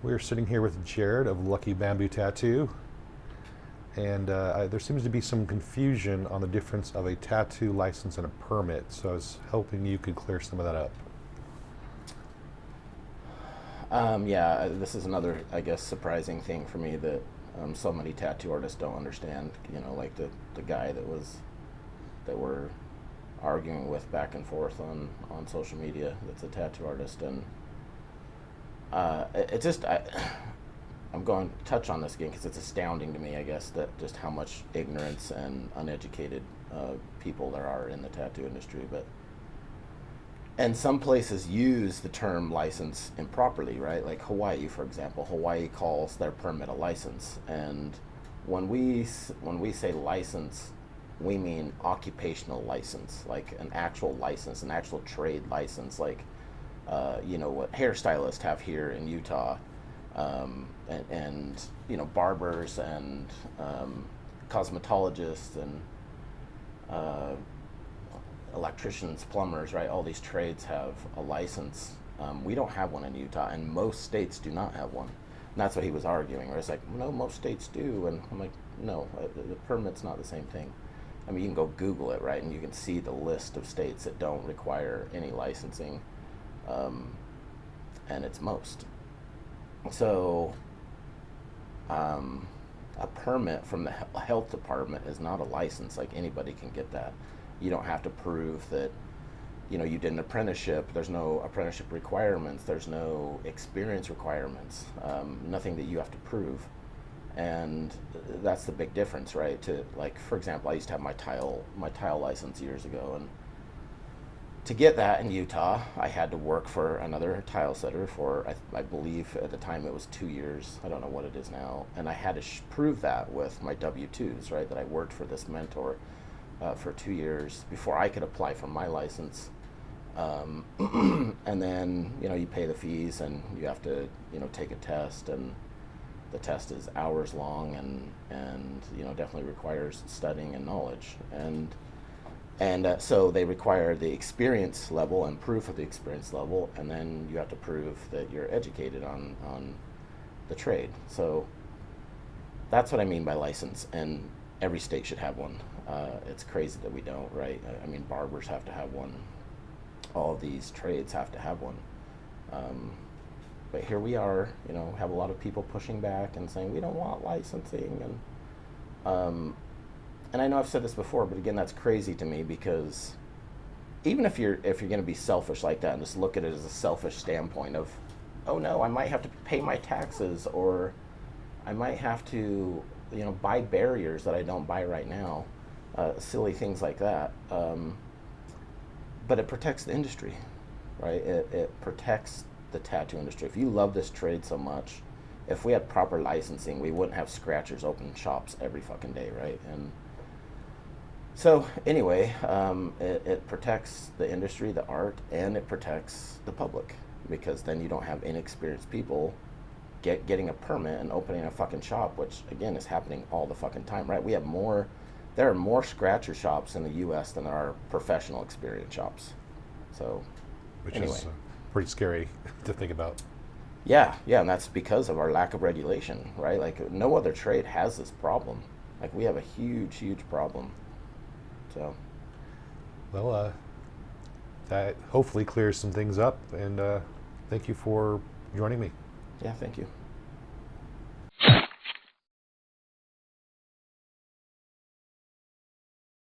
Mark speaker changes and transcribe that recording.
Speaker 1: We're sitting here with Jared of Lucky Bamboo Tattoo, and there seems to be some confusion on the difference of a tattoo license and a permit, so I was hoping you could clear some of that up.
Speaker 2: Yeah, this is another, I guess, surprising thing for me that so many tattoo artists don't understand. You know, like the guy that we're arguing with back and forth on social media. That's a tattoo artist, and it just I'm going to touch on this again because it's astounding to me, I guess, that just how much ignorance and uneducated people there are in the tattoo industry. And some places use the term license improperly, right? Like Hawaii, for example. Hawaii calls their permit a license, and when we say license, we mean occupational license, like an actual license, an actual trade license, like what hairstylists have here in Utah, and barbers and cosmetologists and electricians, plumbers, right? All these trades have a license. We don't have one in Utah, and most states do not have one. And that's what he was arguing, right? It's like, no, most states do. And I'm like, no, the permit's not the same thing. I mean, you can go Google it, right? And you can see the list of states that don't require any licensing. And it's most. So, a permit from the health department is not a license. Like, anybody can get that. You don't have to prove that, you did an apprenticeship. There's no apprenticeship requirements. There's no experience requirements. Nothing that you have to prove. And that's the big difference, right? Like, for example, I used to have my tile license years ago, and to get that in Utah, I had to work for another tile setter for, I believe at the time it was 2 years. I don't know what it is now. And I had to prove that with my W-2s, right? That I worked for this mentor for 2 years before I could apply for my license. And then, you pay the fees and you have to, take a test, and the test is hours long and definitely requires studying and knowledge. And so they require the experience level and proof of the experience level, and then you have to prove that you're educated on the trade. So that's what I mean by license, and every state should have one. It's crazy that we don't, right? I mean, barbers have to have one. All of these trades have to have one. But here we are, have a lot of people pushing back and saying we don't want licensing, and I know I've said this before, but again, that's crazy to me, because even if you're going to be selfish like that and just look at it as a selfish standpoint of, oh no, I might have to pay my taxes, or I might have to buy barriers that I don't buy right now, silly things like that. But it protects the industry, right? It protects the tattoo industry. If you love this trade so much, if we had proper licensing, we wouldn't have scratchers open shops every fucking day, right? And so anyway, it protects the industry, the art, and it protects the public, because then you don't have inexperienced people getting a permit and opening a fucking shop, which again is happening all the fucking time, right? There are more scratcher shops in the U.S. than there are professional experience shops. So,
Speaker 1: Which
Speaker 2: anyway.
Speaker 1: is pretty scary to think about.
Speaker 2: Yeah, and that's because of our lack of regulation, right? Like, no other trade has this problem. Like, we have a huge, huge problem. So.
Speaker 1: Well, that hopefully clears some things up, and thank you for joining me.
Speaker 2: Yeah, thank you.